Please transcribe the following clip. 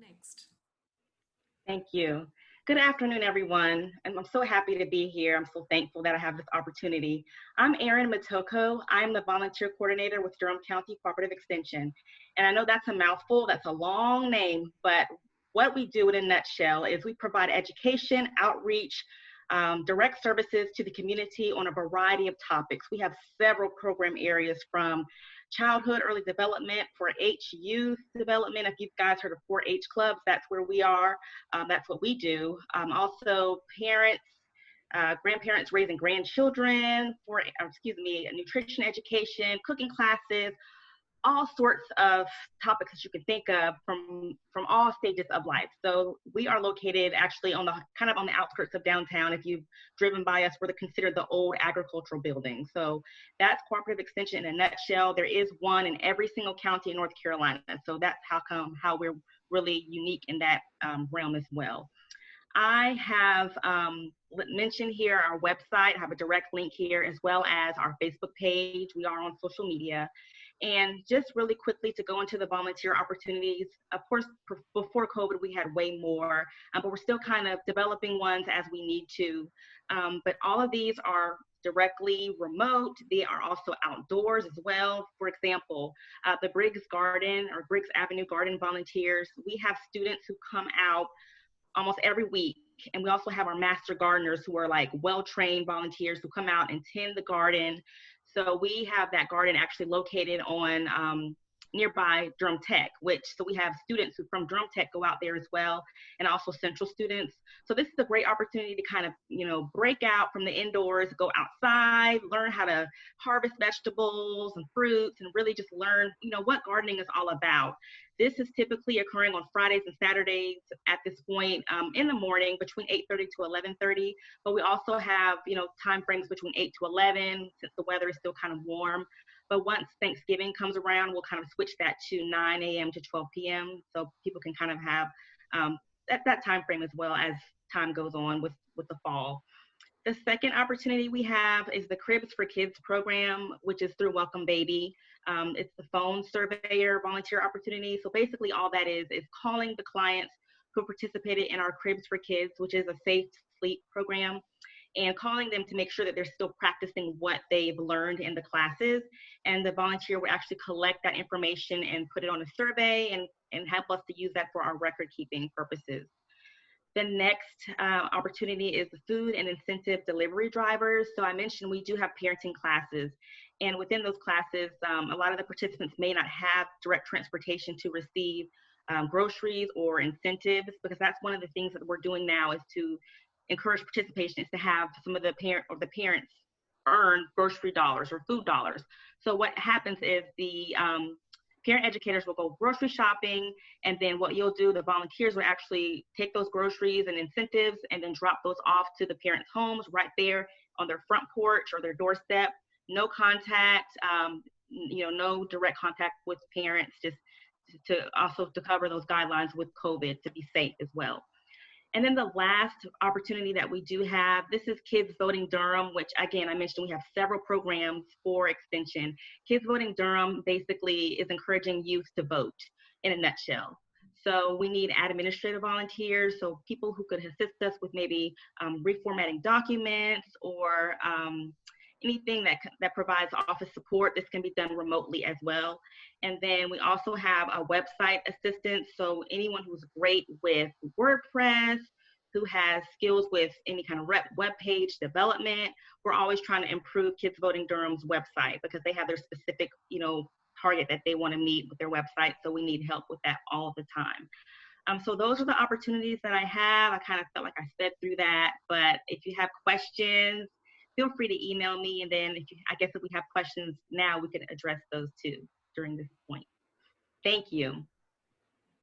next. Thank you. Good afternoon, everyone. And I'm so happy to be here. I'm so thankful that I have this opportunity. I'm Erin Matoko. I'm the volunteer coordinator with Durham County Cooperative Extension. And I know that's a mouthful, that's a long name, but what we do in a nutshell is we provide education, outreach, direct services to the community on a variety of topics. We have several program areas from childhood early development, 4-H youth development. If you guys heard of 4-H clubs, that's where we are. That's what we do. Also parents, grandparents raising grandchildren, nutrition education, cooking classes, all sorts of topics that you can think of from all stages of life. So we are located actually on the kind of on the outskirts of downtown. If you've driven by us, we're considered the old agricultural building. So that's Cooperative Extension in a nutshell. There is one in every single county in North Carolina. So that's how we're really unique in that realm as well. I have mentioned here our website. I have a direct link here, as well as our Facebook page. We are on social media. And just really quickly to go into the volunteer opportunities, of course, before COVID, we had way more, but we're still kind of developing ones as we need to. But all of these are directly remote. They are also outdoors as well. For example, the Briggs Garden or Briggs Avenue Garden volunteers, we have students who come out almost every week. And we also have our master gardeners who are like well-trained volunteers who come out and tend the garden. So we have that garden actually located on nearby Durham Tech, so we have students who from Durham Tech go out there as well, and also Central students. So this is a great opportunity to kind of, break out from the indoors, go outside, learn how to harvest vegetables and fruits, and really just learn, what gardening is all about. This is typically occurring on Fridays and Saturdays at this point in the morning between 8:30 to 11:30. But we also have, time frames between 8 to 11 since the weather is still kind of warm. But once Thanksgiving comes around, we'll kind of switch that to 9 a.m. to 12 p.m. So people can kind of have that time frame as well as time goes on with the fall. The second opportunity we have is the Cribs for Kids program, which is through Welcome Baby. It's the phone surveyor volunteer opportunity. So basically all that is calling the clients who participated in our Cribs for Kids, which is a safe sleep program, and calling them to make sure that they're still practicing what they've learned in the classes. And the volunteer will actually collect that information and put it on a survey and help us to use that for our record keeping purposes. The next opportunity is the food and incentive delivery drivers. So I mentioned we do have parenting classes. And within those classes, a lot of the participants may not have direct transportation to receive groceries or incentives, because that's one of the things that we're doing now is to encourage participation, is to have some of the parents earn grocery dollars or food dollars. So what happens is the parent educators will go grocery shopping, and then what you'll do, the volunteers will actually take those groceries and incentives and then drop those off to the parents' homes right there on their front porch or their doorstep. No contact, no direct contact with parents, just to cover those guidelines with COVID, to be safe as well. And then the last opportunity that we do have, this is Kids Voting Durham, which again, I mentioned we have several programs for extension. Kids Voting Durham basically is encouraging youth to vote in a nutshell. So we need administrative volunteers, so people who could assist us with maybe reformatting documents or anything that provides office support. This can be done remotely as well. And then we also have a website assistance. So anyone who's great with WordPress, who has skills with any kind of web page development, we're always trying to improve Kids Voting Durham's website because they have their specific, target that they want to meet with their website. So we need help with that all the time. So those are the opportunities that I have. I kind of felt like I sped through that, but if you have questions, feel free to email me. And then if we have questions now, we can address those too during this point. Thank you.